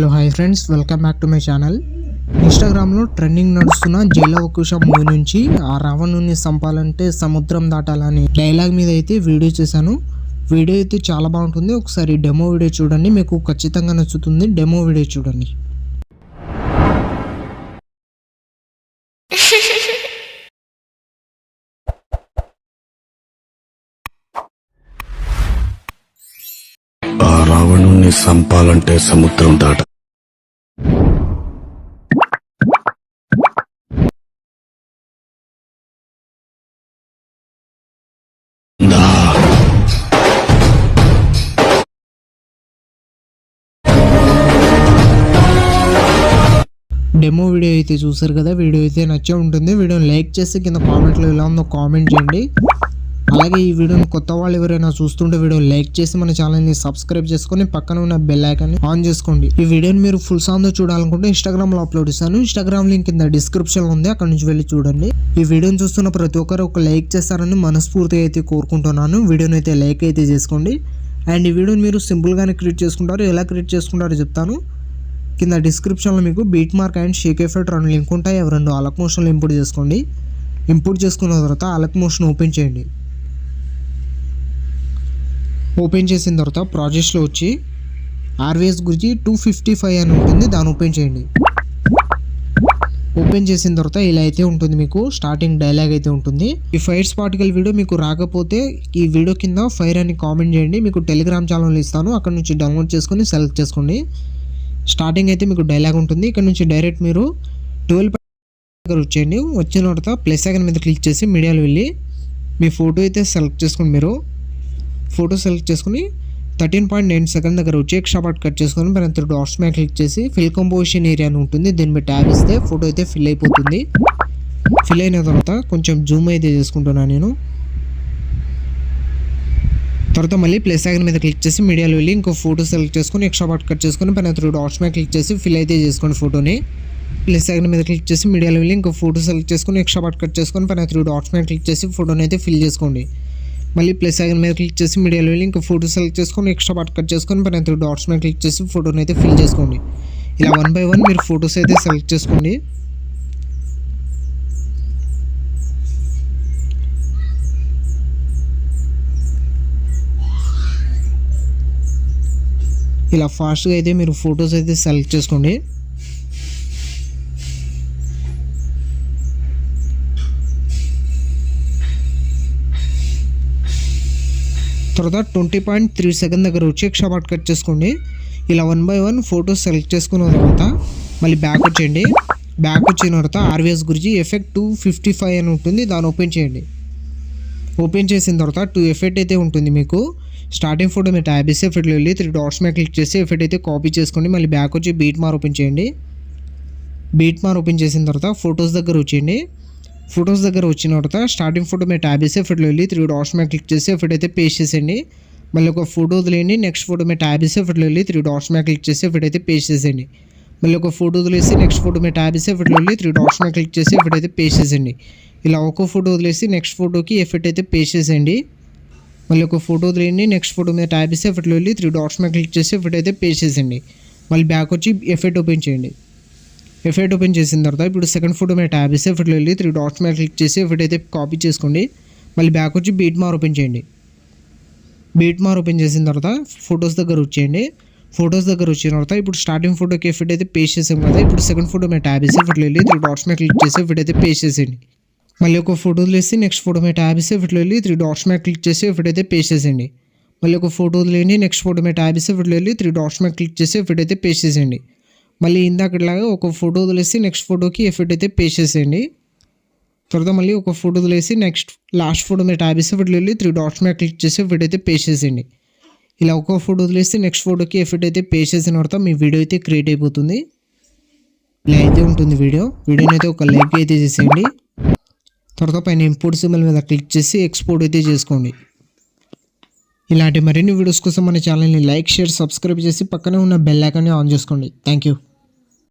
Hello hi friends, welcome back to my channel. ఇన్స్టాగ్రామ్లో trending నడుస్తున్న Jai Lava Kusa movie నుంచి ఆ రావణుని చంపాలంటే సముద్రం దాటాలని డైలాగ్ మీద అయితే వీడియో చేశాను. వీడియో అయితే చాలా బాగుంటుంది. ఒకసారి డెమో వీడియో చూడండి, మీకు ఖచ్చితంగా నచ్చుతుంది. డెమో వీడియో చూడండి. ఆ రావణుణ్ణి చంపాలంటే సముద్రం దాట. డెమో వీడియో అయితే చూసారు కదా, వీడియో అయితే నచ్చే ఉంటుంది. వీడియోని లైక్ చేసి కింద కామెంట్లో ఎలా ఉందో కామెంట్ చేయండి. అలాగే ఈ వీడియోని కొత్త వాళ్ళు ఎవరైనా చూస్తుంటే వీడియోని లైక్ చేసి మన ఛానల్ని సబ్స్క్రైబ్ చేసుకొని పక్కన ఉన్న బెల్ ఐకాన్ని ఆన్ చేసుకోండి. ఈ వీడియోని మీరు ఫుల్ సాంగ్తో చూడాలనుకుంటే ఇన్స్టాగ్రామ్లో అప్లోడ్ చేశాను. ఇన్స్టాగ్రామ్ లింక్ కింద డిస్క్రిప్షన్లో ఉంది, అక్కడ నుంచి వెళ్ళి చూడండి. ఈ వీడియోని చూస్తున్న ప్రతి ఒక్కరు ఒక లైక్ చేస్తారని మనస్ఫూర్తిగా అయితే కోరుకుంటున్నాను. వీడియోని అయితే లైక్ అయితే చేసుకోండి. అండ్ ఈ వీడియోని మీరు సింపుల్గానే క్రియేట్ చేసుకుంటారు. ఎలా క్రియేట్ చేసుకుంటారో చెప్తాను. కింద డిస్క్రిప్షన్లో మీకు beat mark and Sheikh effect రెండు లింక్ ఉంటాయి. అవి రెండు అలక్ మోషన్లో ఇంపోర్ట్ చేసుకోండి. ఇంపోర్ట్ చేసుకున్న తర్వాత అలక్ మోషన్ ఓపెన్ చేయండి. ఓపెన్ చేసిన తర్వాత ప్రాజెక్ట్స్లో వచ్చి ఆర్వీఎస్ గురించి 255 అని ఉంటుంది, దాన్ని ఓపెన్ చేయండి. ఓపెన్ చేసిన తర్వాత ఇలా అయితే ఉంటుంది. మీకు స్టార్టింగ్ డైలాగ్ అయితే ఉంటుంది. ఈ ఫైర్ పార్టికల్ వీడియో మీకు రాకపోతే ఈ వీడియో కింద ఫైర్ అని కామెంట్ చేయండి. మీకు టెలిగ్రామ్ ఛానల్ ఇస్తాను, అక్కడ నుంచి డౌన్లోడ్ చేసుకొని సెలెక్ట్ చేసుకోండి. స్టార్టింగ్ అయితే మీకు డైలాగ్ ఉంటుంది. ఇక్కడ నుంచి డైరెక్ట్ మీరు 12 దగ్గర వచ్చేయండి. వచ్చిన తర్వాత ప్లస్ ఐకాన్ మీద క్లిక్ చేసి మీడియాలో వెళ్ళి మీ ఫోటో అయితే సెలెక్ట్ చేసుకుని మీరు ఫోటో సెలెక్ట్ చేసుకుని 13.9 సెకండ్ దగ్గర వచ్చి ఎక్స్ట్రా పార్ట్ కట్ చేసుకొని పైన 3 డాట్స్ మీద క్లిక్ చేసి ఫిల్ కంపోజిషన్ ఏరియా అని ఉంటుంది, దీని మీద ట్యాబ్ ఇస్తే ఫోటో అయితే ఫిల్ అయిపోతుంది. ఫిల్ అయిన తర్వాత కొంచెం జూమ్ అయితే చేసుకుంటున్నాను నేను. తర్వాత మళ్ళీ ప్లస్ ఐకాన్ మీద క్లిక్ చేసి మీడియాలో వెళ్ళి ఇంకో ఫోటో సెలెక్ట్ చేసుకొని ఎక్స్ట్రా పార్ట్ కట్ చేసుకొని పైన 3 డాట్స్ మీద క్లిక్ చేసి ఫిల్ అయితే చేసుకోండి ఫోటోని. ప్లస్ ఐకాన్ మీద క్లిక్ చేసి మీడియాలో వెళ్ళి ఇంకో ఫోటో సెలెక్ట్ చేసుకొని ఎక్స్ట్రా పార్ట్ కట్ చేసుకొని పైన 3 డాట్స్ మీద క్లిక్ చేసి ఫోటోని అయితే ఫిల్ చేసుకోండి. మళ్ళీ ప్లస్ ఐకాన్ మీద క్లిక్ చేసి మీడియాలో వెళ్ళి ఇంకో ఫోటో సెలెక్ట్ చేసుకొని ఎక్స్ట్రా పార్ట్ కట్ చేసుకొని పైన 3 డాట్స్ మీద క్లిక్ చేసి ఫోటోని అయితే ఫిల్ చేసుకోండి. ఇలా 1 by 1 మీరు ఫొటోస్ అయితే సెలెక్ట్ చేసుకోండి. ఇలా ఫాస్ట్గా అయితే మీరు ఫొటోస్ అయితే సెలెక్ట్ చేసుకోండి. తర్వాత 20.3 సెకండ్ దగ్గర వచ్చి ఎక్స్ట్రా పార్ట్ కట్ చేసుకోండి. ఇలా 1 by 1 ఫొటోస్ సెలెక్ట్ చేసుకున్న తర్వాత మళ్ళీ బ్యాక్ వచ్చేయండి. బ్యాక్ వచ్చిన తర్వాత ఆర్వీఎస్ గురించి ఎఫెక్ట్ 255 అని ఉంటుంది, దాన్ని ఓపెన్ చేయండి. ఓపెన్ చేసిన తర్వాత 2 ఎఫెక్ట్ అయితే ఉంటుంది. మీకు స్టార్టింగ్ ఫోటో మీరు ట్యాబ్ చేసి ఎఫెక్ట్లో వెళ్ళి 3 డాట్స్ మీద క్లిక్ చేసి ఎఫెక్ట్ అయితే కాపీ చేసుకోండి. మళ్ళీ బ్యాక్ వచ్చి బీట్ మార్ ఓపెన్ చేయండి. బీట్ మార్ ఓపెన్ చేసిన తర్వాత ఫొటోస్ దగ్గర వచ్చేయండి. ఫొటోస్ దగ్గర వచ్చిన తర్వాత స్టార్టింగ్ ఫోటో మీరు ట్యాబ్ చేసి ఎఫెక్ట్లో వెళ్ళి 3 డాట్స్ మీద క్లిక్ చేసి ఎఫెక్ట్ అయితే పేస్ట్ చేసేయండి. మళ్ళీ ఒక ఫోటో వదిలేయండి. నెక్స్ట్ ఫోటో మీరు ట్యాబ్ చేసి ఎఫెక్ట్లో వెళ్ళి 3 డాట్స్ మీద క్లిక్ చేసి ఎఫెక్ట్ అయితే పేస్ట్ చేసేయండి. మళ్ళీ ఒక ఫోటో వదిలేసి నెక్స్ట్ ఫోటో మీరు ట్యాబ్ చేసి ఎఫెక్ట్లో వెళ్ళి 3 డాట్స్ మీద క్లిక్ చేసి ఎఫెక్ట్ అయితే పేస్ట్ చేసేయండి. ఇలా ఒక ఫోటో వదిలేసి నెక్స్ట్ ఫోటోకి ఎఫెక్ట్ అయితే పేస్ట్ చేసేయండి. మళ్ళీ ఒక ఫోటో వదిలేయండి. నెక్స్ట్ ఫోటో మీద ట్యాబ్ చేసి ఎఫెక్ట్లో వెళ్ళి 3 డాట్స్ మీద క్లిక్ చేసి ఎఫెక్ట్ అయితే పేస్ట్ చేసేయండి. మళ్ళీ బ్యాక్ వచ్చి ఎఫెక్ట్ ఓపెన్ చేయండి. ఎఫెక్ట్ ఓపెన్ చేసిన తర్వాత ఇప్పుడు సెకండ్ ఫోటో మీద ట్యాబ్ చేసి ఎఫెక్ట్లో వెళ్ళి 3 డాట్స్ మీద క్లిక్ చేసి ఎఫెక్ట్ అయితే కాపీ చేసుకోండి. మళ్ళీ బ్యాక్ వచ్చి బీట్ మార్ ఓపెన్ చేయండి. బీట్ మార్ ఓపెన్ చేసిన తర్వాత ఫొటోస్ దగ్గర వచ్చేయండి. ఫొటోస్ దగ్గర వచ్చిన తర్వాత ఇప్పుడు స్టార్టింగ్ ఫోటోకి ఎఫెక్ట్ అయితే పేస్ట్ చేసాం కదా, ఇప్పుడు సెకండ్ ఫోటో మీద ట్యాబ్ చేసి ఎఫెక్ట్లో వెళ్ళి 3 డాట్స్ మీద క్లిక్ చేసి ఎఫెక్ట్ అయితే పేస్ట్ చేసేయండి. మళ్ళీ ఒక ఫోటో వదిలేసి నెక్స్ట్ ఫోటో మీద ట్యాబ్ చేసి ఎఫెక్ట్లో వెళ్ళి 3 డాట్స్ మీద క్లిక్ చేసి ఎఫెక్ట్ అయితే పేస్ట్ చేసేయండి. మళ్ళీ ఒక ఫోటో వదిలేయండి. నెక్స్ట్ ఫోటో మీద ట్యాబ్ చేసి ఎఫెక్ట్లో వెళ్ళి 3 డాట్స్ మీద క్లిక్ చేసి ఎఫెక్ట్ అయితే పేస్ట్ చేసేయండి. మళ్ళీ ఇందాకట్లాగా ఒక ఫోటో వదిలేసి నెక్స్ట్ ఫోటోకి ఎఫెక్ట్ అయితే పేస్ట్ చేసేయండి. తర్వాత మళ్ళీ ఒక ఫోటో వదిలేసి నెక్స్ట్ లాస్ట్ ఫోటో మీద ట్యాబ్ చేసి ఎఫెక్ట్లో వెళ్ళి 3 డాట్స్ మీద క్లిక్ చేసి ఎఫెక్ట్ అయితే పేస్ట్ చేసేయండి. ఇలా ఒక ఫోటో వదిలేసి నెక్స్ట్ ఫోటోకి ఎఫెక్ట్ అయితే పేస్ట్ చేసిన తర్వాత మీ వీడియో అయితే క్రియేట్ అయిపోతుంది. ఇలా అయితే ఉంటుంది వీడియోని అయితే ఒక లైక్ అయితే చేసేయండి. తర్వాత పైన ఇంపోర్ట్ సింబల్ మీద క్లిక్ చేసి ఎక్స్పోర్ట్ అయితే చేసుకోండి. ఇలాంటి మరిన్ని వీడియోస్ కోసం మన ఛానల్ని లైక్, షేర్, సబ్స్క్రైబ్ చేసి పక్కనే ఉన్న బెల్ ఐకాన్ని ఆన్ చేసుకోండి. Thank you.